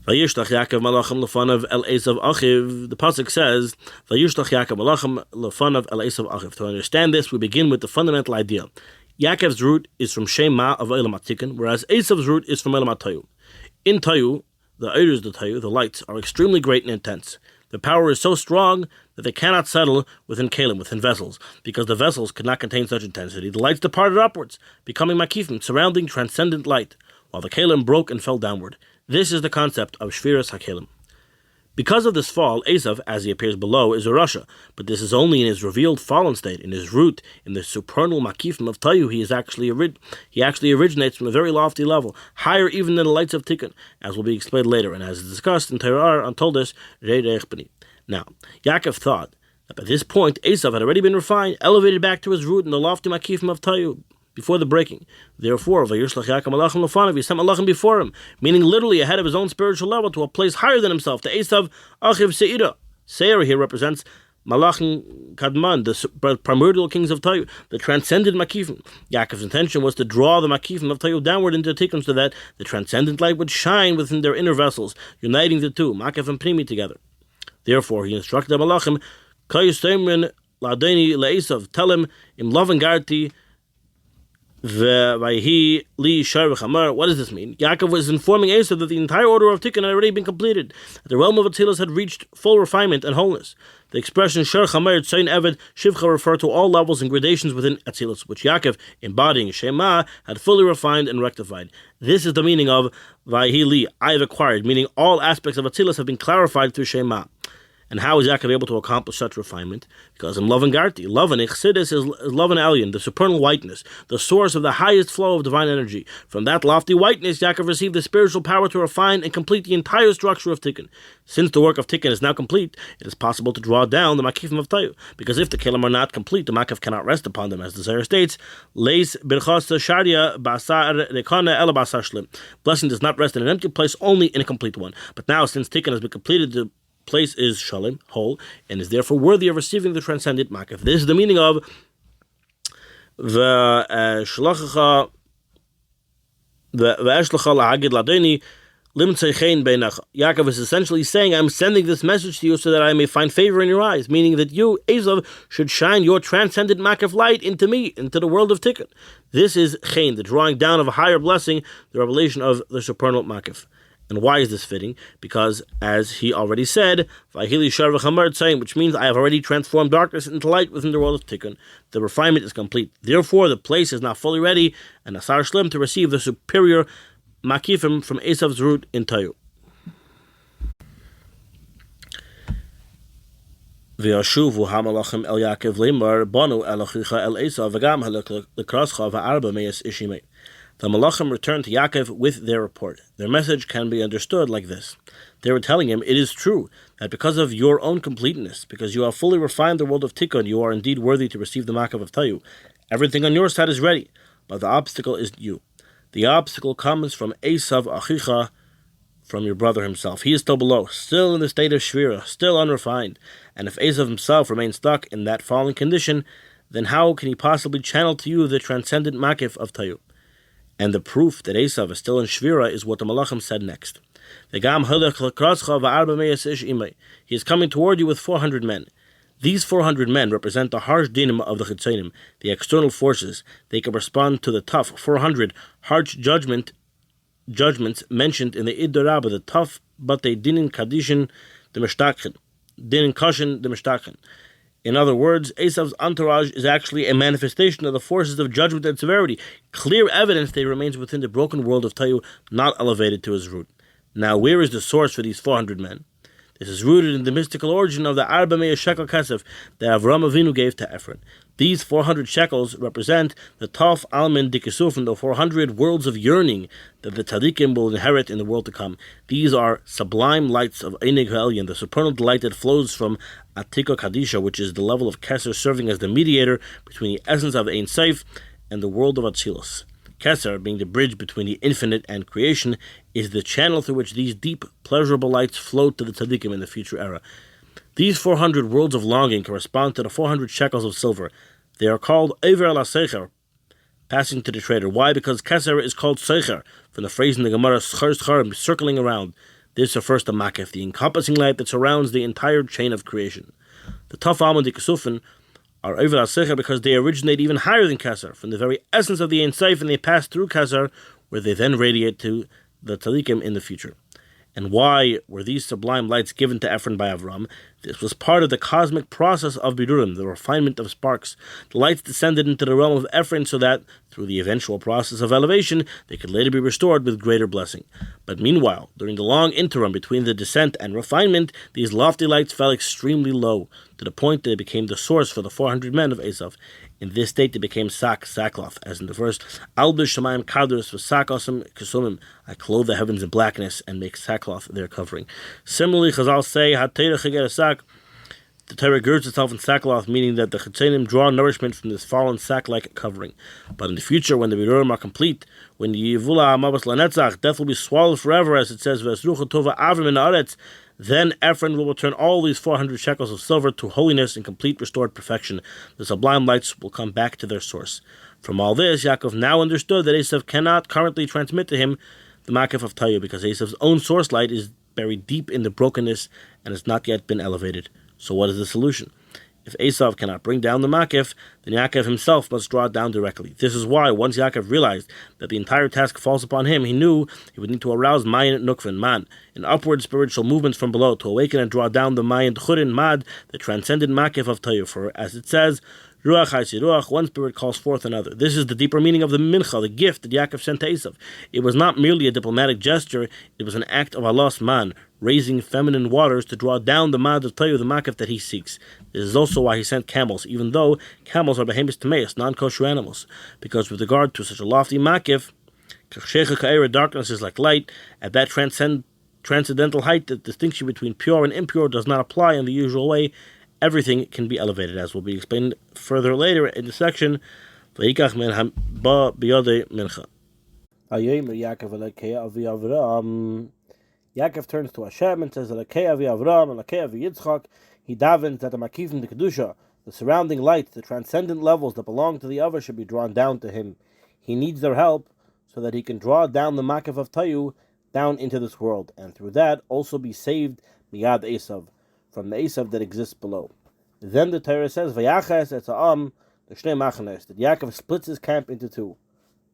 Vayishlach Yaakov Malachim Lefanav el Eisav Achiv. The pasuk says, Vayishlach Yaakov Malachim Lefanav el Eisav Achiv. To understand this, we begin with the fundamental idea. Yaakov's root is from Shema of Olam HaTikun, whereas Eisav's root is from Olam HaTayu. In Tayu, the Eiders of the Tayu, the lights, are extremely great and intense. The power is so strong that they cannot settle within kalim, within vessels, because the vessels could not contain such intensity. The lights departed upwards, becoming makifim, surrounding transcendent light, while the kalim broke and fell downward. This is the concept of shviras hakelim. Because of this fall, Eisav, as he appears below, is a rasha, but this is only in his revealed fallen state. In his root, in the supernal makifim of Tayu, he actually originates from a very lofty level, higher even than the lights of Tikkun, as will be explained later, and as is discussed in Torah Ohr told us. Now, Yaakov thought that by this point, Eisav had already been refined, elevated back to his root in the lofty makifim of Tayu, before the breaking. Therefore, Vayishlach Yaakov Malachim Lefanav, he sent Malachim before him, meaning literally ahead of his own spiritual level, to a place higher than himself, to Eisav Achiv Seira. Seir here represents Malachim Kadman, the primordial kings of Tayu, the transcendent Makifim. Yaakov's intention was to draw the Makifim of Tayu downward into Tikkun so that the transcendent light would shine within their inner vessels, uniting the two, Makif and Primi, together. Therefore, he instructed the Malachim, Kayustemrin Ladeni Leisav, tell him, Im Lavangarti, what does this mean? Yaakov was informing Eisav that the entire order of Tikkun had already been completed, that the realm of Atzilus had reached full refinement and wholeness. The expression Sher Chamer Tzayin Eved Shivcha refer to all levels and gradations within Atzilus, which Yaakov, embodying Shema, had fully refined and rectified. This is the meaning of Vayhi, I have acquired, meaning all aspects of Atzilus have been clarified through Shema. And how is Yaakov able to accomplish such refinement? Because in Lavan Garti, Lavan Ichsidis is Lavan Alien, the supernal whiteness, the source of the highest flow of divine energy. From that lofty whiteness, Yaakov received the spiritual power to refine and complete the entire structure of Tikkun. Since the work of Tikkun is now complete, it is possible to draw down the Makifim of Tayu. Because if the Kelim are not complete, the Makif cannot rest upon them, as the Zohar states, Leis Birchas Sharia Basar Rekana Ela Basar Shlim. Blessing does not rest in an empty place, only in a complete one. But now, since Tikkun has been completed, the place is shalom, whole, and is therefore worthy of receiving the transcendent makif. This is the meaning of the shlachacha, the eshlacha lahagid ladeni limtzeichein beinach. Yaakov is essentially saying, I'm sending this message to you so that I may find favor in your eyes, meaning that you, Eisav, should shine your transcendent makif light into me, into the world of Tikkun. This is chen, the drawing down of a higher blessing, the revelation of the supernal makif. And why is this fitting? Because, as he already said, which means I have already transformed darkness into light within the world of Tikkun. The refinement is complete. Therefore, the place is now fully ready, and Asar Shlim to receive the superior Makifim from Eisav's root in Tayu. V'yashuvu hamalachim el Yaakov Leimor, Banu el Achicha el Eisav, v'gam Likrasecha v'arba meis ishimei. The Malachim returned to Yaakov with their report. Their message can be understood like this. They were telling him, it is true that because of your own completeness, because you have fully refined the world of Tikkun, you are indeed worthy to receive the Makif of Tayu. Everything on your side is ready, but the obstacle is you. The obstacle comes from Eisav Achicha, from your brother himself. He is still below, still in the state of Shvira, still unrefined. And if Eisav himself remains stuck in that fallen condition, then how can he possibly channel to you the transcendent Makif of Tayu? And the proof that Eisav is still in Shvira is what the Malachim said next. He is coming toward you with 400 men. These 400 men represent the harsh dinim of the Chitzonim, the external forces. They can respond to the tough 400 harsh judgments mentioned in the Id Rabbah, the tough but they dinin kadishin the mishtachin, dinin kashin the mishtachin. In other words, Eisav's entourage is actually a manifestation of the forces of judgment and severity, clear evidence that he remains within the broken world of Tayu, not elevated to his root. Now, where is the source for these 400 men? This is rooted in the mystical origin of the Arba Meya Shekel Kesef that Avraham Avinu gave to Ephron. These 400 shekels represent the Taf Almin Dikisufin, the 400 worlds of yearning that the Tzaddikim will inherit in the world to come. These are sublime lights of Einig Ha'elyon, the supernal delight that flows from Atika Kadisha, which is the level of Keser serving as the mediator between the essence of Ein Seif and the world of Atzilus. Keser, being the bridge between the infinite and creation, is the channel through which these deep, pleasurable lights float to the tzaddikim in the future era. These 400 worlds of longing correspond to the 400 shekels of silver. They are called Eiver la Secher, passing to the trader. Why? Because Keser is called Secher, from the phrase in the Gemara, Schar, circling around. This refers to Makif, the encompassing light that surrounds the entire chain of creation. The Tafam and the Kesufin are over Achicha because they originate even higher than Kesar, from the very essence of the Eisav, and they pass through Kesar, where they then radiate to the Tzadikim in the future. And why were these sublime lights given to Ephron by Avraham? This was part of the cosmic process of Birurim, the refinement of sparks. The lights descended into the realm of Ephron so that, through the eventual process of elevation, they could later be restored with greater blessing. But meanwhile, during the long interim between the descent and refinement, these lofty lights fell extremely low, to the point that they became the source for the 400 men of Eisav. In this state, they became sackcloth, as in the verse, Albish Shamayim Kadus v'Sakosim Kesumim. I clothe the heavens in blackness and make sackcloth their covering. Similarly, Chazal say, the Torah girds itself in sackcloth, meaning that the Chetzenim draw nourishment from this fallen sack-like covering. But in the future, when the Birurim are complete, when Yivula Amabas Lanetzach, death will be swallowed forever, as it says, V'esrucha Tova Avrim in Aretz, then Ephron will return all these 400 shekels of silver to holiness and complete restored perfection. The sublime lights will come back to their source. From all this, Yaakov now understood that Eisav cannot currently transmit to him the Makif of Tayu, because Eisav's own source light is buried deep in the brokenness and has not yet been elevated. So what is the solution? If Eisav cannot bring down the Makif, then Yaakov himself must draw it down directly. This is why, once Yaakov realized that the entire task falls upon him, he knew he would need to arouse Mayin Nukvin, Man, an upward spiritual movements from below, to awaken and draw down the Mayin Churin, Mad, the transcendent Makif of Tayu. For, as it says, Ruach Haisi Ruach, one spirit calls forth another. This is the deeper meaning of the mincha, the gift that Yaakov sent to Eisav. It was not merely a diplomatic gesture, it was an act of Allah's man, raising feminine waters to draw down the mad of Tayu, the makif that he seeks. This is also why he sent camels, even though camels are behemoths tameus, non-kosher animals. Because with regard to such a lofty makif, darkness is like light. At that transcendental height, the distinction between pure and impure does not apply in the usual way. Everything can be elevated, as will be explained further later in the section. Yikach min ba biyode mincha. Vayomer Yaakov Elokei Avraham. Yaakov turns to Hashem and says, Elokei Avraham, Elokei Yitzchak. He davens that the Makifim, the Kedusha, the surrounding lights, the transcendent levels that belong to the other should be drawn down to him. He needs their help so that he can draw down the Makif of Tayu down into this world, and through that also be saved miyad Eisav, from the Eisav that exists below. Then the Torah says, Vayaches etza'am, the Shtei machanes, that Yaakov splits his camp into two.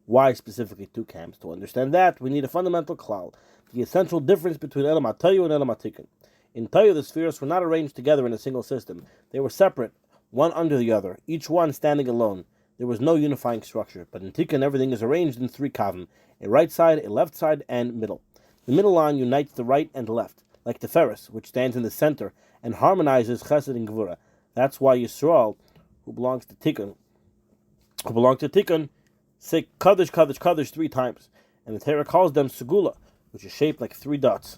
Why specifically two camps? To understand that, we need a fundamental klal, the essential difference between Elam HaTayu and Elam HaTikun. In Tayu, the spheres were not arranged together in a single system. They were separate, one under the other, each one standing alone. There was no unifying structure. But in Tikun, everything is arranged in three kavim, a right side, a left side, and middle. The middle line unites the right and the left, like Teferis, which stands in the center, and harmonizes Chesed and Gevura. That's why Yisrael, who belong to Tikun, say Kaddish, Kaddish, Kaddish 3 times. And the Torah calls them Segula, which is shaped like 3 dots.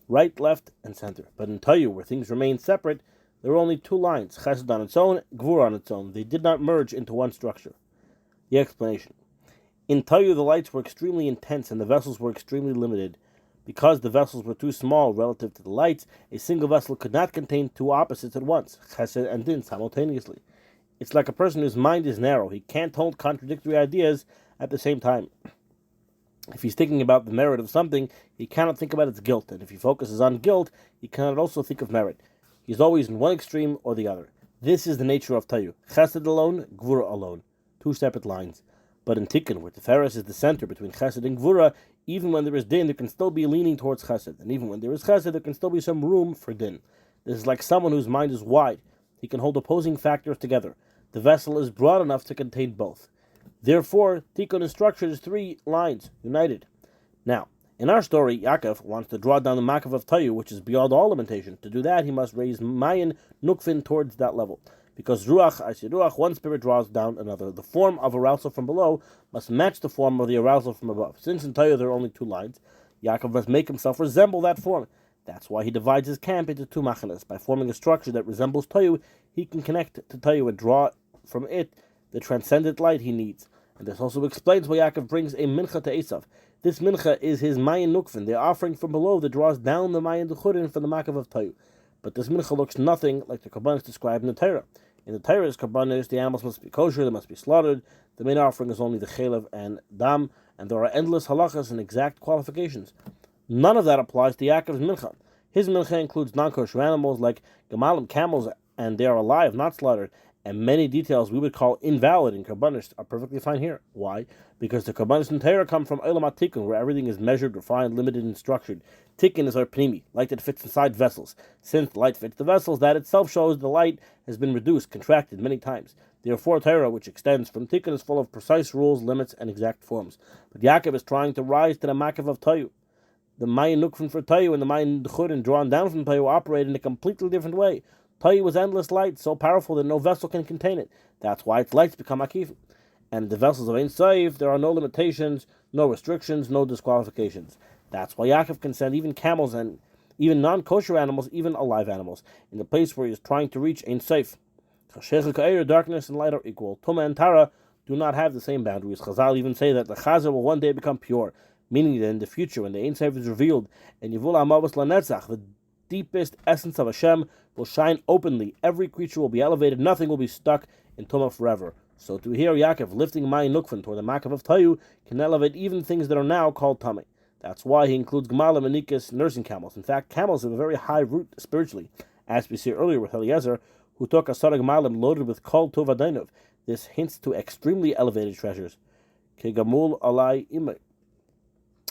Right, left, and center. But in Tayu, where things remain separate, there were only 2 lines, Chesed on its own, Gevura on its own. They did not merge into one structure. The explanation. In Tayu, the lights were extremely intense and the vessels were extremely limited. Because the vessels were too small relative to the lights, a single vessel could not contain 2 opposites at once, Chesed and Din, simultaneously. It's like a person whose mind is narrow. He can't hold contradictory ideas at the same time. If he's thinking about the merit of something, he cannot think about its guilt. And if he focuses on guilt, he cannot also think of merit. He's always in one extreme or the other. This is the nature of Tayu. Chesed alone, Gevura alone. 2 separate lines. But in Tikun, where Teferis is the center between Chesed and Gevura, even when there is Din, there can still be leaning towards Chesed. And even when there is Chesed, there can still be some room for Din. This is like someone whose mind is wide. He can hold opposing factors together. The vessel is broad enough to contain both. Therefore, Tikun is structured as 3 lines, united. Now, in our story, Yaakov wants to draw down the Makif of Tayu, which is beyond all limitation. To do that, he must raise Mayin Nukvin towards that level. Because Ruach, Ruach, one spirit draws down another. The form of arousal from below must match the form of the arousal from above. Since in Tayu there are only 2 lines, Yaakov must make himself resemble that form. That's why he divides his camp into 2 machanas. By forming a structure that resembles Tayu, he can connect to Tayu and draw from it the transcendent light he needs. And this also explains why Yaakov brings a mincha to Eisav. This mincha is his Mayin Nukvin, the offering from below that draws down the Mayin Duchurin from the Makif of Tayu. But this mincha looks nothing like the Karbanos described in the Torah. In the Torah's Karbanos, the animals must be kosher, they must be slaughtered. The main offering is only the chelav and dam, and there are endless halachas and exact qualifications. None of that applies to Yaakov's mincha. His mincha includes non-kosher animals like gemalim, camels, and they are alive, not slaughtered. And many details we would call invalid in karbanis are perfectly fine here. Why? Because the karbanis and Torah come from Olam HaTikun, where everything is measured, refined, limited, and structured. Tikun is our pnimi, light that fits inside vessels. Since the light fits the vessels, that itself shows the light has been reduced, contracted many times. Therefore, Torah, which extends from Tikun, is full of precise rules, limits, and exact forms. But Yaakov is trying to rise to the makav of Tayu. The Mayin Nukfin for Tayu and the Mayin Dchurin drawn down from Tayu operate in a completely different way. Tayu was endless light, so powerful that no vessel can contain it. That's why its lights become Achiv. And the vessels of Eisav, there are no limitations, no restrictions, no disqualifications. That's why Yaakov can send even camels and even non-kosher animals, even alive animals, in the place where he is trying to reach Eisav. Darkness and light are equal. Tuma and Tara do not have the same boundaries. Chazal even say that the Chazer will one day become pure, meaning that in the future, when the Eisav is revealed, and Yivul Amavos Lanetzach, the deepest essence of Hashem will shine openly. Every creature will be elevated. Nothing will be stuck in Tumah forever. So to hear Yaakov lifting Mayin Nukfin toward the Makav of Tayu can elevate even things that are now called Tameh. That's why he includes Gemalim and Nikas, nursing camels. In fact, camels have a very high root spiritually, as we see earlier with Eliezer, who took a Sarag Gemalim loaded with Kol Tov Adainov. This hints to extremely elevated treasures. Kegamul Alai Imay.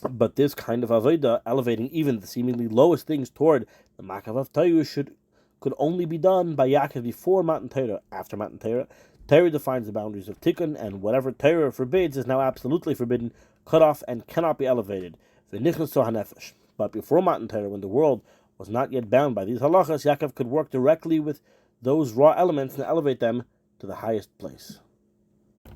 But this kind of avodah, elevating even the seemingly lowest things toward the makav of Tayu, could only be done by Yaakov before Matan Torah. After Matan Torah, Torah defines the boundaries of Tikkun, and whatever Torah forbids is now absolutely forbidden, cut off, and cannot be elevated. But before Matan Torah, when the world was not yet bound by these halachas, Yaakov could work directly with those raw elements and elevate them to the highest place.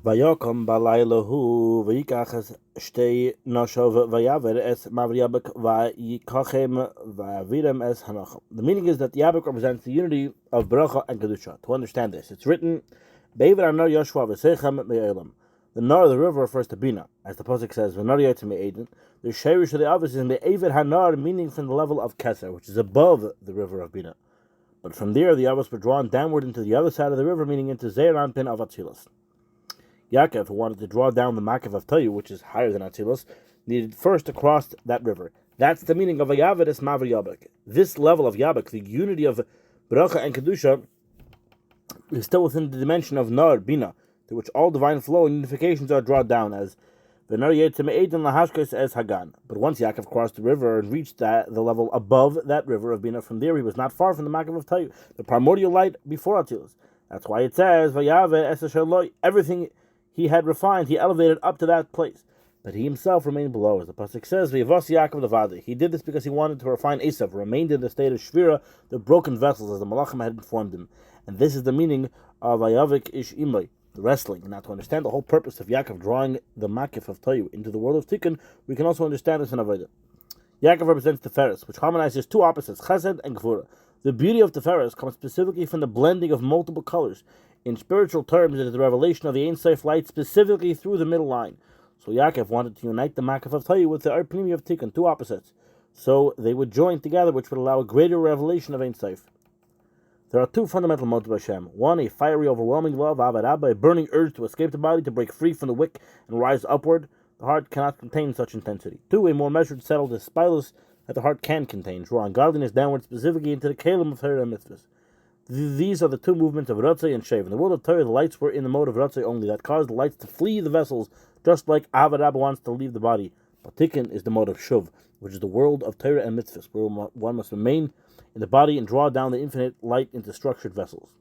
Yakam Laila Yikach Shtei Nashav Vayomer es Yabok Yikachem es Nachal. The meaning is that the Yabok represents the unity of Bracha and Kedusha. To understand this, it's written, Be'ever Anar Yoshua V'Seichem Me'elam. The Nar, the river, refers to Bina, as the pasuk says, V'Nar Yotzim Me'edin. The Sherish of the Avos is Me'ever Hanar, meaning from the level of Keser, which is above the river of Bina. But from there, the Avos were drawn downward into the other side of the river, meaning into Zeiran Pin of Atzilas. Yaakov, who wanted to draw down the makav of Tayu, which is higher than Atzilus, needed first to cross that river. That's the meaning of Vayaveres Maver Yabok. This level of Yabok, the unity of Bracha and Kedusha, is still within the dimension of Nar, Bina, to which all divine flow and unifications are drawn down as V'Nar Yetzim Eidin Lahashkes as Hagan. But once Yaakov crossed the river and reached the level above that river of Bina, from there he was not far from the makav of Tayu, the primordial light before Atzilus. That's why it says Vayave Es Shaloi, everything he had refined, he elevated up to that place. But he himself remained below. As the pasuk says, V'yavos Yaakov levadei. He did this because he wanted to refine Eisav, remained in the state of Shvira, the broken vessels, as the Malachim had informed him. And this is the meaning of Vayavik Ish Imay, the wrestling. Now, to understand the whole purpose of Yaakov drawing the makif of Tayu into the world of Tikkun, we can also understand this in Avodah. Yaakov represents Teferes, which harmonizes two opposites, Chesed and Gvura. The beauty of Teferes comes specifically from the blending of multiple colors. In spiritual terms, it is the revelation of the Ein Sof light specifically through the middle line. So Yaakov wanted to unite the Makav of Tayu with the Arpnimi of Tikkun, two opposites. So they would join together, which would allow a greater revelation of Ein Sof. There are two fundamental modes of Hashem. One, a fiery, overwhelming love, Avarabba, a burning urge to escape the body, to break free from the wick and rise upward. The heart cannot contain such intensity. Two, a more measured, settled, spileless that the heart can contain, drawing godliness downward specifically into the Kalim of Torah and Mitzvahs. These are the two movements of Ratzei and Shev. In the world of Torah, the lights were in the mode of Ratzei only. That caused the lights to flee the vessels, just like Avarabba wants to leave the body. But Tikkun is the mode of Shuv, which is the world of Torah and Mitzvahs, where one must remain in the body and draw down the infinite light into structured vessels.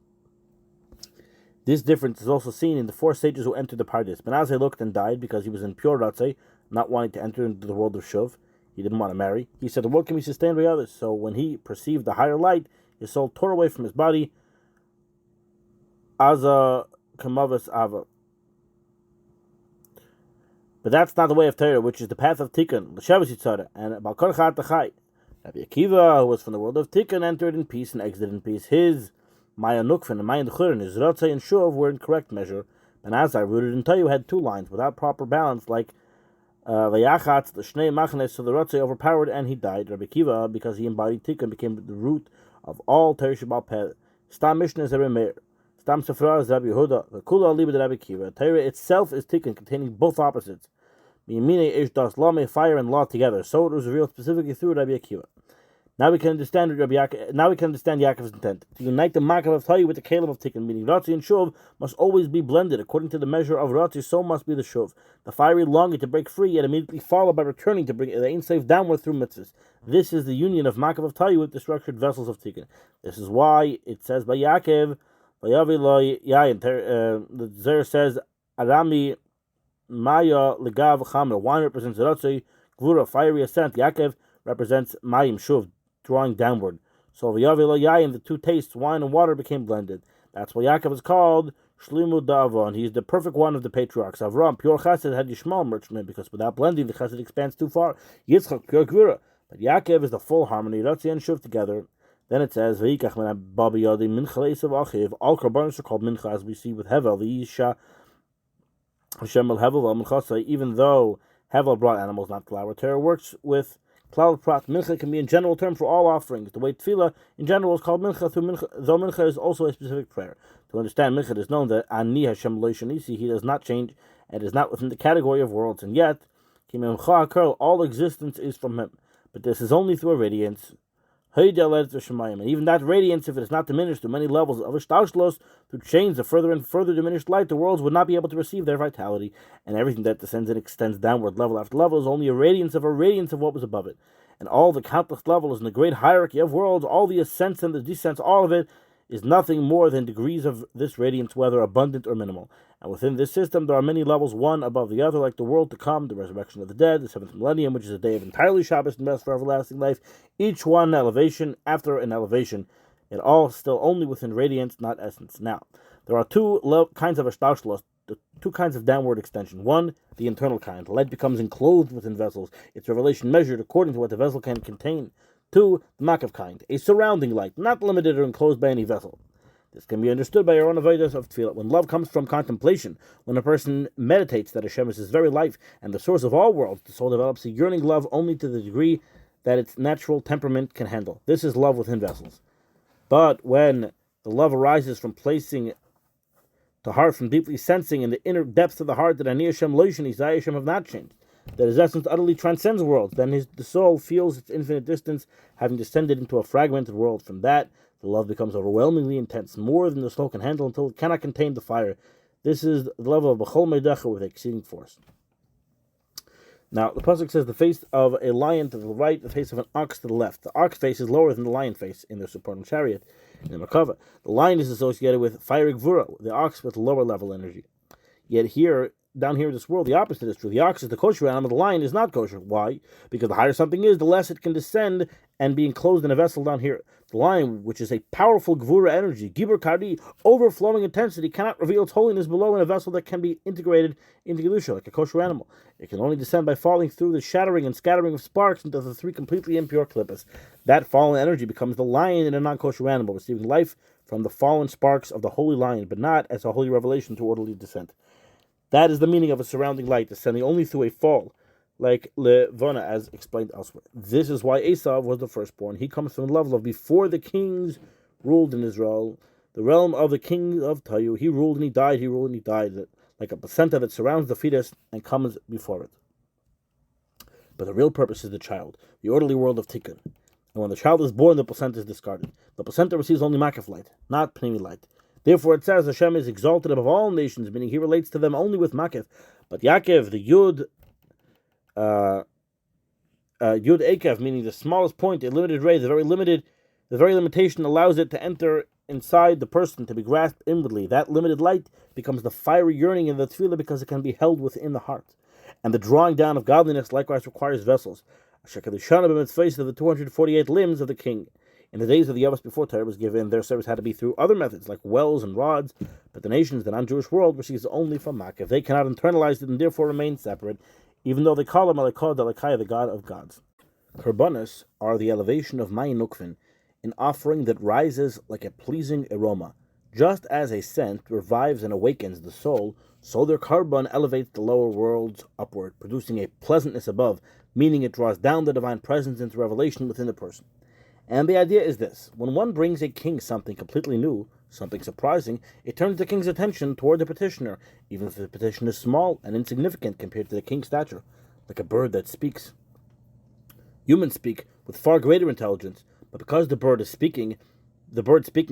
This difference is also seen in the four sages who entered the Pardes. Benazai looked and died because he was in pure Ratzei, not wanting to enter into the world of Shuv. He didn't want to marry. He said, the world can be sustained by others. So when he perceived the higher light, his soul tore away from his body. Aza kamavas ava. But that's not the way of Torah, which is the path of Tikkun, l'shavas yitzara, and balkon chat tachai. Rabbi Akiva, who was from the world of Tikkun, entered in peace and exited in peace. His Maya Nukfin and Maya Nchurin, his Ratzei and Shuv were in correct measure. And Azai, rooted in Tayu, had two lines without proper balance, like Vayachatz, the Shnei Machnes, so the Ratzei overpowered and he died. Rabbi Akiva, because he embodied Tikkun, became the root of all Torah Shabbat Peh. Stam Mishnah is Rabbi Meir. Stam Sefra is Rabbi Yehuda. The Kula Aliba de Rabbi Akiva. Torah itself is Tikkun, containing both opposites. Fire and law together. So it was revealed specifically through Rabbi Akiva. Now we can understand Yaakov's intent to unite the Makav of Tayu with the Kalim of Tikkun, meaning Ratzi and Shuv must always be blended according to the measure of Ratzi. So must be the Shuv, the fiery longing to break free, yet immediately follow by returning to bring the Eisav downward through mitzvahs. This is the union of Makav of Tayu with the structured vessels of Tikkun. This is why it says by Yaakov, the Zer says Arami Maya Legav Chamer. Wine represents Ratzi, Gvura, fiery ascent. Yaakov represents Mayim Shuv, drawing downward. So V'yavil the two tastes, wine and water, became blended. That's why Yaakov is called Shlimu Dava, and he's the perfect one of the patriarchs. Avraham, pure chesed, had Yishmael merchant, because without blending, the chesed expands too far. Yitzchak, pure gvura. But Yaakov is the full harmony, Ratzi and Shuv together. Then it says, Yikach Baba Yadi Mincha Eisav Achiv. All korbanos are called Mincha, as we see with Hevel, the Yisha Hashem el Hevel Minchasai. Even though Hevel brought animals, not flour, Torah works with Klal Prat. Mincha can be a general term for all offerings. The way Tefillah in general is called Mincha, though Mincha is also a specific prayer. To understand Mincha, it is known that Ani Hashem Lo Shanisi, he does not change and is not within the category of worlds, and yet all existence is from him. But this is only through a radiance. And even that radiance, if it is not diminished to many levels of Ishtaushlos, through chains of further and further diminished light, the worlds would not be able to receive their vitality, and everything that descends and extends downward level after level is only a radiance of what was above it. And all the countless levels in the great hierarchy of worlds, all the ascents and the descents, all of it is nothing more than degrees of this radiance, whether abundant or minimal. And within this system, there are many levels, one above the other, like the world to come, the resurrection of the dead, the seventh millennium, which is a day of entirely Shabbos and rest for everlasting life. Each one elevation after an elevation, it all still only within radiance, not essence. Now, there are two kinds of ashtaushlos, two kinds of downward extension. One, the internal kind. Light becomes enclosed within vessels, its revelation measured according to what the vessel can contain. Two, the makav kind, a surrounding light, not limited or enclosed by any vessel. This can be understood by our own avodas of tefillah. When love comes from contemplation, when a person meditates that Hashem is his very life and the source of all worlds, the soul develops a yearning love only to the degree that its natural temperament can handle. This is love within vessels. But when the love arises from placing the heart, from deeply sensing in the inner depths of the heart that Ani Hashem Lo Yishani, Hashem have not changed, that his essence utterly transcends worlds, then the soul feels its infinite distance, having descended into a fragmented world. From that, the love becomes overwhelmingly intense, more than the soul can handle, until it cannot contain the fire. This is the level of B'chol Meidacha with exceeding force. Now, the pasuk says the face of a lion to the right, the face of an ox to the left. The ox face is lower than the lion face in the supernal chariot, in the Merkava. The lion is associated with fiery gvura, the ox with lower level energy. Yet here, down here in this world, the opposite is true. The ox is the kosher animal, the lion is not kosher. Why? Because the higher something is, the less it can descend and be enclosed in a vessel down here. The lion, which is a powerful gvura energy, gibur kari, overflowing intensity, cannot reveal its holiness below in a vessel that can be integrated into Kedusha, like a kosher animal. It can only descend by falling through the shattering and scattering of sparks into the three completely impure klippas. That fallen energy becomes the lion in a non-kosher animal, receiving life from the fallen sparks of the holy lion, but not as a holy revelation to orderly descent. That is the meaning of a surrounding light, descending only through a fall, like Lefanav, as explained elsewhere. This is why Eisav was the firstborn. He comes from the level of before the kings ruled in Israel, the realm of the king of Tayu. He ruled and he died, he ruled and he died, like a placenta that surrounds the fetus and comes before it. But the real purpose is the child, the orderly world of Tikkun. And when the child is born, the placenta is discarded. The placenta receives only makaf light, not pnimi light. Therefore it says Hashem is exalted above all nations, meaning he relates to them only with makaf. But Yaakov, the Yud Ekev, meaning the smallest point, a limited ray, the very limitation allows it to enter inside the person, to be grasped inwardly. That limited light becomes the fiery yearning in the tefillah because it can be held within the heart. And the drawing down of godliness likewise requires vessels. Asher Kadishana b'mitzvahs of the 248 limbs of the king. In the days of the Yavos before Torah was given, their service had to be through other methods, like wells and rods, but the nations, the non-Jewish world, receives only from makaf. They cannot internalize it and therefore remain separate, even though they call him Elokei, the God of gods. Korbanos are the elevation of Mayin Nukvin, an offering that rises like a pleasing aroma. Just as a scent revives and awakens the soul, so their korban elevates the lower worlds upward, producing a pleasantness above, meaning it draws down the divine presence into revelation within the person. And the idea is this: when one brings a king something completely new, something surprising, it turns the king's attention toward the petitioner, even if the petition is small and insignificant compared to the king's stature, like a bird that speaks. Humans speak with far greater intelligence, but because the bird speaking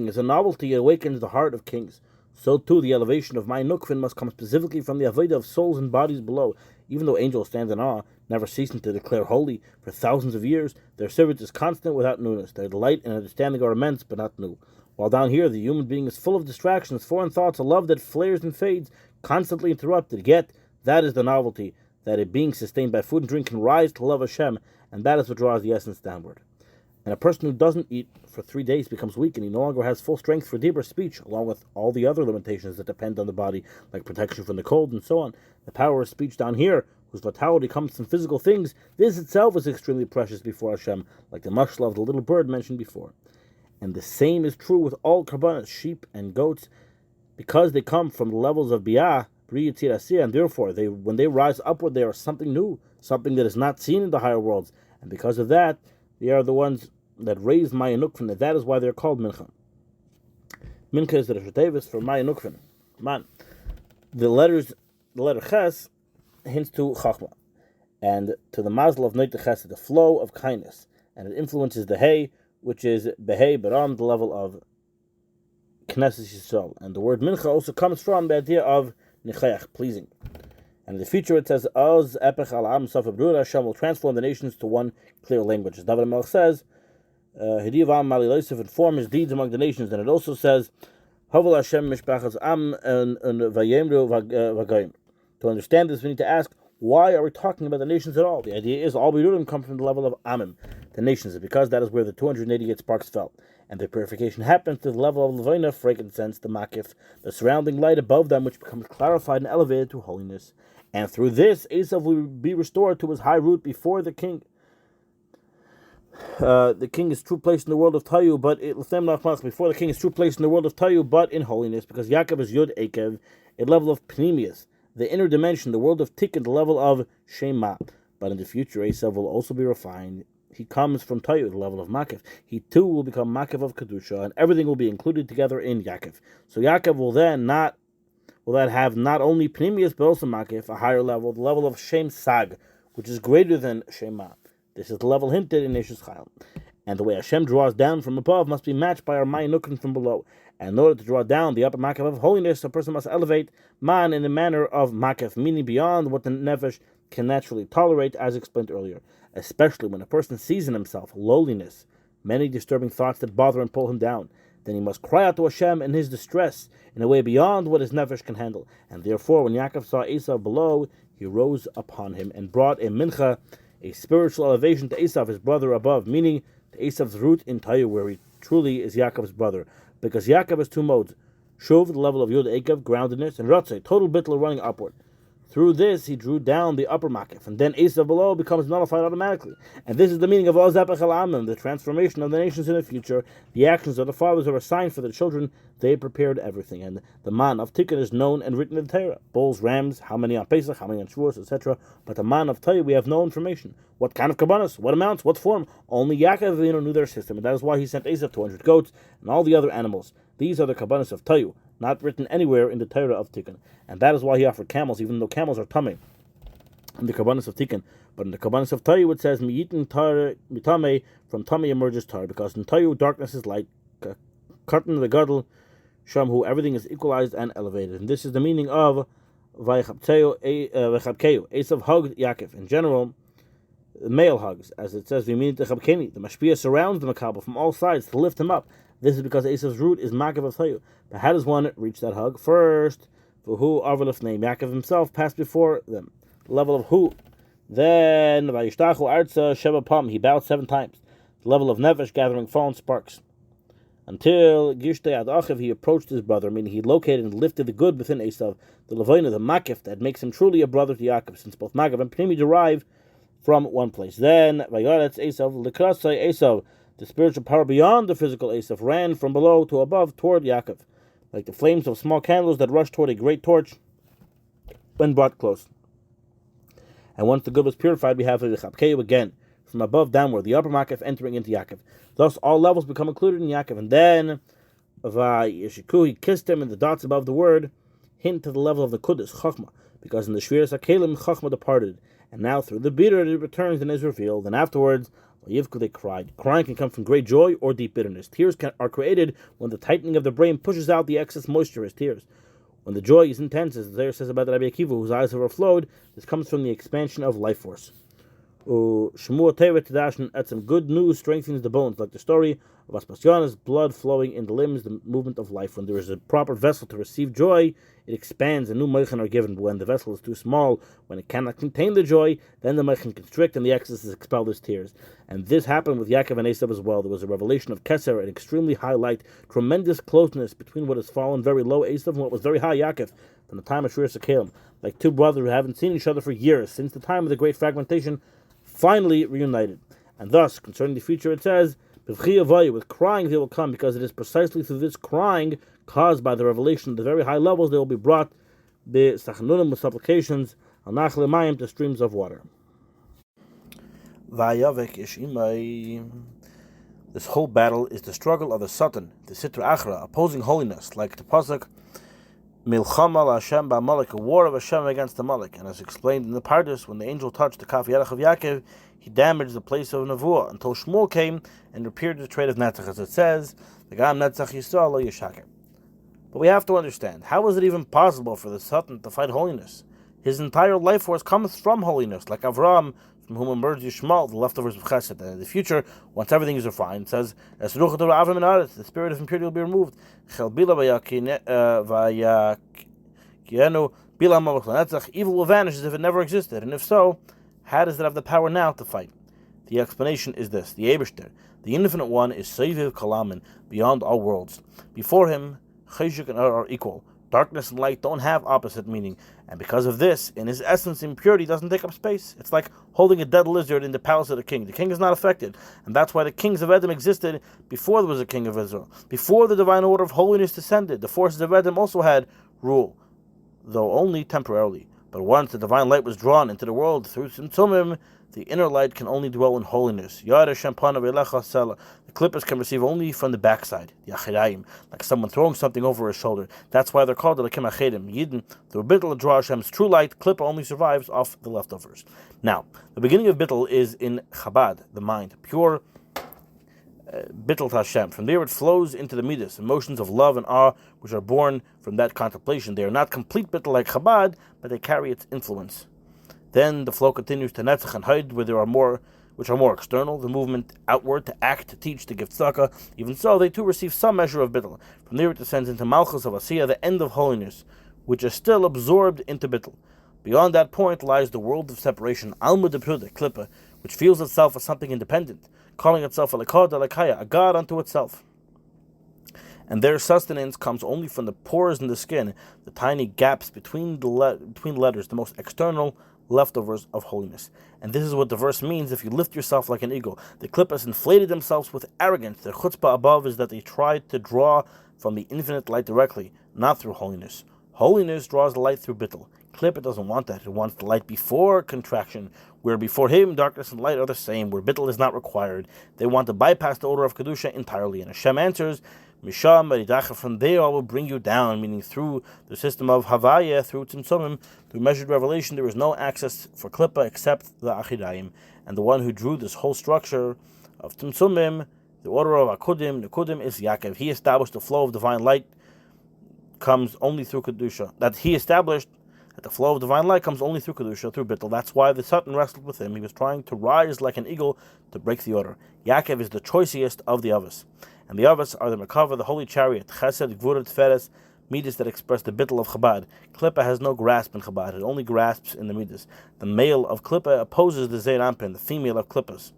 is a novelty, it awakens the heart of kings. So too, the elevation of my nukvin must come specifically from the avodah of souls and bodies below. Even though angels stand in awe, never ceasing to declare holy for thousands of years, their service is constant without newness. Their delight and understanding are immense, but not new. While down here, the human being is full of distractions, foreign thoughts, a love that flares and fades, constantly interrupted. Yet, that is the novelty, that a being sustained by food and drink can rise to love Hashem, and that is what draws the essence downward. And a person who doesn't eat for 3 days becomes weak, and he no longer has full strength for deeper speech, along with all the other limitations that depend on the body, like protection from the cold and so on. The power of speech down here, whose vitality comes from physical things, this itself is extremely precious before Hashem, like the mashal of the little bird mentioned before. And the same is true with all karbanos, sheep and goats, because they come from the levels of biyah, bri yitzir asiyah, and therefore, when they rise upward, they are something new, something that is not seen in the higher worlds, and because of that, they are the ones that raise Maya Nukvin, and that is why they're called Mincha. Mincha is the Reshatevis for Maya Nukvin. Man. The letter Ches hints to Chachma, and to the Mazel of Noite Ches, the flow of kindness, and it influences the Hey, which is Behei Baram, the level of Knesset Yisrael. And the word Mincha also comes from the idea of Nichayach, pleasing. And in the future it says, Oz Epech Al Am Sof Brura, Hashem will transform the nations to one clear language. As David Melech says, Hidivam Maliloisif, inform his deeds among the nations. And it also says, Havel Hashem Mishpachas Am and Vayomer Vagayim. To understand this, we need to ask, why are we talking about the nations at all? The idea is all Birurim come from the level of Amim, the nations, because that is where the 288 sparks fell. And the purification happens to the level of Levanav, frankincense, the Makif, the surrounding light above them, which becomes clarified and elevated to holiness. And through this, Eisav will be restored to his high root before the king. The king is true place in the world of Tayu, but before the king is true place in the world of Tayu, but in holiness, because Yaakov is Yud Ekev, a level of Pnimius, the inner dimension, the world of Tikkun, the level of Shema. But in the future, Eisav will also be refined. He comes from Tayu, the level of Makif. He too will become Makif of Kedusha, and everything will be included together in Yaakov. So Yaakov will then have not only Pnimius, but also Makif, a higher level, the level of Shem Sag, which is greater than Shema. This is the level hinted in Neshes Chayil. And the way Hashem draws down from above must be matched by our Mayin Nukrin from below. And in order to draw down the upper Makif of holiness, a person must elevate man in the manner of Makif, meaning beyond what the Nefesh can naturally tolerate, as explained earlier. Especially when a person sees in himself lowliness, many disturbing thoughts that bother and pull him down. Then he must cry out to Hashem in his distress, in a way beyond what his Nefesh can handle. And therefore, when Yaakov saw Eisav below, he rose upon him and brought a mincha, a spiritual elevation to Eisav, his brother above, meaning to Esav's root in Tayu, where he truly is Yaakov's brother. Because Yaakov has two modes: Shuv, the level of Yud Ekev, groundedness, and Ratzei, total bittul running upward. Through this, he drew down the upper Makif, and then Eisav below becomes nullified automatically. And this is the meaning of Oz Epech Al Amim, the transformation of the nations in the future. The actions of the fathers are a sign for the children. They prepared everything. And the man of Tikkun is known and written in the Torah. Bulls, rams, how many on Pesach, how many on Shavuos, etc. But the man of Tayu, we have no information. What kind of kabbanas, what amounts, what form? Only Yaakov knew their system, and that is why he sent Eisav 200 goats and all the other animals. These are the kabbanas of Tayu, not written anywhere in the Torah of Tikkun. And that is why he offered camels, even though camels are tamei in the kabbanas of Tikkun. But in the kabbanas of Tayu, it says, Miyitin mitame, from tamei emerges Torah, because in Tayu, darkness is light. Katan the gadol, Shamhu, everything is equalized and elevated. And this is the meaning of Vaychabkeu. Eisav hugged Yaakov. In general, male hugs, as it says, the Mashpia surrounds the Makabel from all sides to lift him up. This is because Esav's root is Makav of Tayu. But how does one reach that hug? First, Vuhu Arvelef name, Yaakov himself passed before them. The level of Hu. Then Vayishtachu Arza Sheva Pam, he bowed 7 times. The level of Nefesh, gathering fallen sparks. Until Gishtei Ad Achiv, he approached his brother, meaning he located and lifted the good within Eisav, the Levanav, the Makif, that makes him truly a brother to Yaakov, since both Makav and Pnimi derive from one place. Then Vayoretz Eisav, Likrasecha Eisav, the spiritual power beyond the physical Eisav, ran from below to above toward Yaakov, like the flames of small candles that rush toward a great torch when brought close. And once the good was purified, we have the Vaychabkeu again. from above downward, the upper Makif entering into Yaakov. Thus, all levels become included in Yaakov. And then, Vayishiku, he kissed him, and the dots above the word hint to the level of the Kudus, Chachma, because in the Shviras HaKelim, Chachma departed. And now through the bitter it returns and is revealed. And afterwards, Yivku, they cried. Crying can come from great joy or deep bitterness. Tears are created when the tightening of the brain pushes out the excess moisture as tears. When the joy is intense, as the Torah says about the Rabbi Achiv, whose eyes have overflowed, this comes from the expansion of life force. Good news strengthens the bones, like the story of Aspasiona's blood flowing in the limbs, the movement of life. When there is a proper vessel to receive joy, it expands and new meichin are given. But when the vessel is too small, when it cannot contain the joy, then the meichin constrict and the excess is expelled as tears. And this happened with Yaakov and Eisav as well. There was a revelation of Keser, an extremely high light, tremendous closeness between what has fallen very low, Eisav, and what was very high, Yaakov, from the time of Shviras HaKelim. Like two brothers who haven't seen each other for years, since the time of the great fragmentation, finally reunited. And thus, concerning the future, it says, with crying they will come, because it is precisely through this crying caused by the revelation of the very high levels they will be brought the sachanunim with supplications al Nachal mayim to streams of water. This whole battle is the struggle of the Satan, the Sitra Achra, opposing holiness, like the pasuk Milchama Hashem ba'Amalek, a war of Hashem against Amalek. And as explained in the Pardes, when the angel touched the Kaf Yarech of Yaakov, he damaged the place of Nevuah until Shmuel came and repaired the trait of Netzach, as it says, the Gam Netzach Yisrael lo Yishaker. But we have to understand, how is it even possible for the Satan to fight holiness? His entire life force comes from holiness, like Avraham, from whom emerged Yishmael, the leftovers of Chesed. And in the future, once everything is refined, it says, the spirit of impurity will be removed. Evil will vanish as if it never existed. And if so, how does it have the power now to fight? The explanation is this: the Eibishter, the Infinite One, is Seiviv Kalamin, beyond all worlds. Before him, Cheshik and Ar are equal. Darkness and light don't have opposite meaning, and because of this, in his essence, impurity doesn't take up space. It's like holding a dead lizard in the palace of the king. The king is not affected, and that's why the kings of Edom existed before there was a king of Israel. Before the divine order of holiness descended, the forces of Edom also had rule, though only temporarily. But once the divine light was drawn into the world through Tzimtzumim, the inner light can only dwell in holiness. The clippers can receive only from the backside, the Achirayim, like someone throwing something over his shoulder. That's why they're called the Lakim Achedim. Yidden, through Bittul draw Hashem's true light, Klippa only survives off the leftovers. Now, the beginning of Bittul is in Chabad, the mind, pure Bittul to Hashem. From there it flows into the Midas, emotions of love and awe, which are born from that contemplation. They are not complete Bittul like Chabad, but they carry its influence. Then the flow continues to Netzach and Haid, where there are more, which are more external, the movement outward, to act, to teach, to give tzedakah. Even so, they too receive some measure of Bittul. From there it descends into Malchus of Asiyah, the end of holiness, which is still absorbed into Bittul. Beyond that point lies the world of separation, Alma de Pruda, Klippa, which feels itself as something independent, calling itself a Lekaya, a god unto itself. And their sustenance comes only from the pores in the skin, the tiny gaps between between letters, the most external leftovers of holiness. And this is what the verse means: if you lift yourself like an eagle. The klippas inflated themselves with arrogance. Their chutzpah above is that they tried to draw from the infinite light directly, not through holiness. Holiness draws the light through bittul. Klippa doesn't want that. It wants the light before contraction, where before him darkness and light are the same, where bittul is not required. They want to bypass the order of kedusha entirely. And Hashem answers, Misham Maridacha, from there I will bring you down, meaning through the system of Havaya, through Tzimtzumim, through measured revelation, there is no access for Klippa except the Achirayim. And the one who drew this whole structure of Tzimtzumim, the order of Nekudim is Yaakov. He established the flow of divine light comes only through Kedusha. That he established that the flow of divine light comes only through Kedusha, through Bittul. That's why the Satan wrestled with him. He was trying to rise like an eagle to break the order. Yaakov is the choicest of the Avos. And the Avos are the Merkava, the holy chariot, Chesed, Gvura, Tferes, Midas that express the Bittul of Chabad. Klippa has no grasp in Chabad. It only grasps in the Midas. The male of Klippa opposes the Zeir Anpin, the female of Klippas.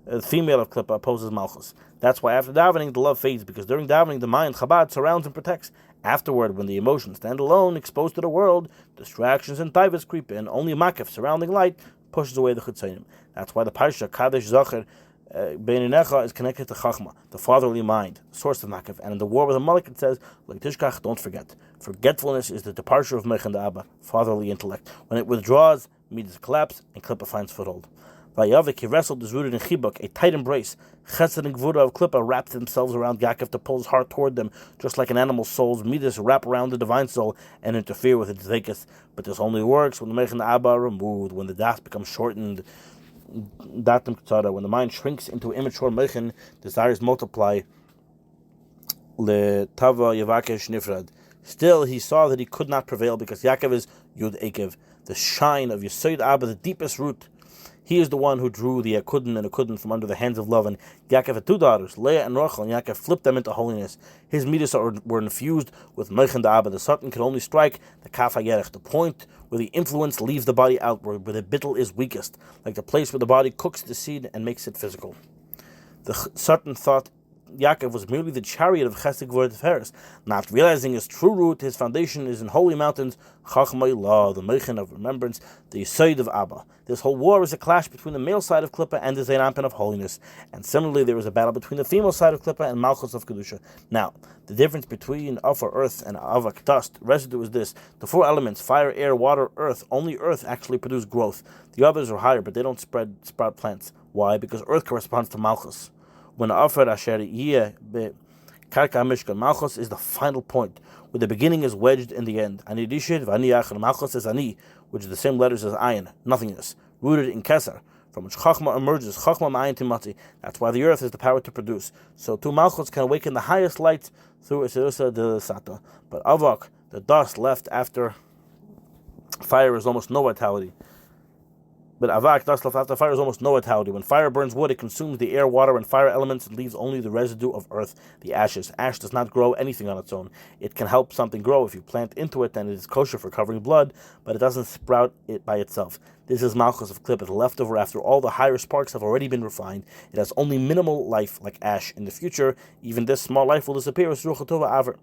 The female of Klippa opposes Malchus. That's why after davening, the love fades, because during davening, the mind, Chabad, surrounds and protects. Afterward, when the emotions stand alone, exposed to the world, distractions and taivas creep in, only Makif, surrounding light, pushes away the Chutzayim. That's why the Parsha, Kadesh Zacher, Beininecha, is connected to Chachma, the fatherly mind, the source of Makif. And in the war with Amalek, it says, like Tishkach, don't forget. Forgetfulness is the departure of Mech and Abba, fatherly intellect. When it withdraws, Midas collapse, and Klippa finds foothold. Vayavik, he wrestled, is rooted in Chibuk, a tight embrace. Chesed and Gvura of Klippa wrapped themselves around Yaakov to pull his heart toward them, just like an animal's soul's midas wrap around the divine soul and interfere with its zekes. But this only works when the Mechan Abba are removed, when the das becomes shortened. When the mind shrinks into immature Mechan, desires multiply. Le Tava Yavakesh Nifrad. Still, he saw that he could not prevail because Yaakov is Yud Ekev, the shine of Yesod Abba, the deepest root. He is the one who drew the Akudin and Akudin from under the hands of love, and Yaakov had two daughters, Leah and Rachel, and Yaakov flipped them into holiness. His midas were infused with Mechan Abba. The Satan could only strike the Kaf HaYerech, the point where the influence leaves the body outward, where the bittul is weakest, like the place where the body cooks the seed and makes it physical. The Satan thought Yaakov was merely the chariot of Chesed Gvura Tiferes, not realizing his true root. His foundation is in holy mountains, Chachmei La, the Mechan of remembrance, the Yesod of Abba. This whole war is a clash between the male side of Klippa and the Zeir Anpin of holiness, and similarly there is a battle between the female side of Klippa and Malchus of Kedusha. Now, the difference between Afar, earth, and Avak, dust, residue, is this: the four elements, fire, air, water, earth, only earth actually produce growth. The others are higher, but they don't sprout plants. Why? Because earth corresponds to Malchus. When Afar Asher Yeh Karka Mishkan, Malchus is the final point, where the beginning is wedged in the end. Ani Dishid, Vani Yachar, Malchus is Ani, which is the same letters as Ayin, nothingness, rooted in Keser, from which Chachma emerges, Chachma Ma'ayin Timati. That's why the earth has the power to produce. So two Malchus can awaken the highest light through Isirusa de Sata. But Avak, the dust left after fire, is almost no vitality. But Avak, dust left after fire, is almost no vitality. When fire burns wood, it consumes the air, water, and fire elements and leaves only the residue of earth, the ashes. Ash does not grow anything on its own. It can help something grow if you plant into it, then it is kosher for covering blood, but it doesn't sprout it by itself. This is Malchus of Klippa, the leftover after all the higher sparks have already been refined. It has only minimal life, like ash. In the future, even this small life will disappear as Ruach HaTova Aver.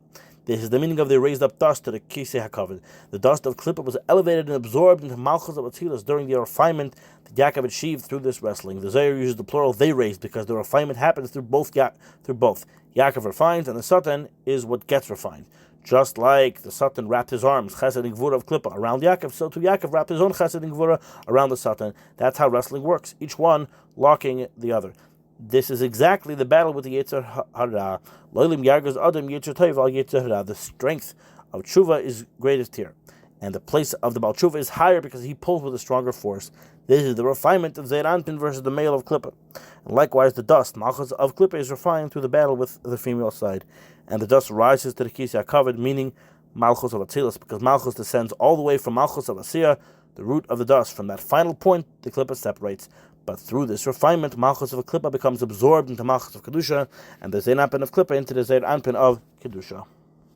This is the meaning of the raised up dust to the Kisei HaKavod. The dust of Klippa was elevated and absorbed into Malchus of Atzilas during the refinement that Yaakov achieved through this wrestling. The Zohar uses the plural they raised because the refinement happens through both. Yaakov refines, and the Satan is what gets refined. Just like the Satan wrapped his arms, Chesed and Gvura of Klippa, around Yaakov, so too Yaakov wrapped his own Chesed and Gvura around the Satan. That's how wrestling works, each one locking the other. This is exactly the battle with the Yetzer Hara. Loilim Yargaz Adam Yetzer Tov al Yetzer Hara. The strength of Tshuva is greatest here, and the place of the Baal Tshuva is higher because he pulls with a stronger force. This is the refinement of Zeir Anpin versus the male of Klippa. And likewise, the dust, Malchus of Klippa, is refined through the battle with the female side, and the dust rises to the Kisei HaKavod, meaning Malchus of Atzilus, because Malchus descends all the way from Malchus of Asiya, the root of the dust. From that final point, the Klippa separates. But through this refinement, Malchus of Klippa becomes absorbed into Malchus of Kedusha, and the Zeir Anpin of Klippa into the Zeir Anpin of Kedusha.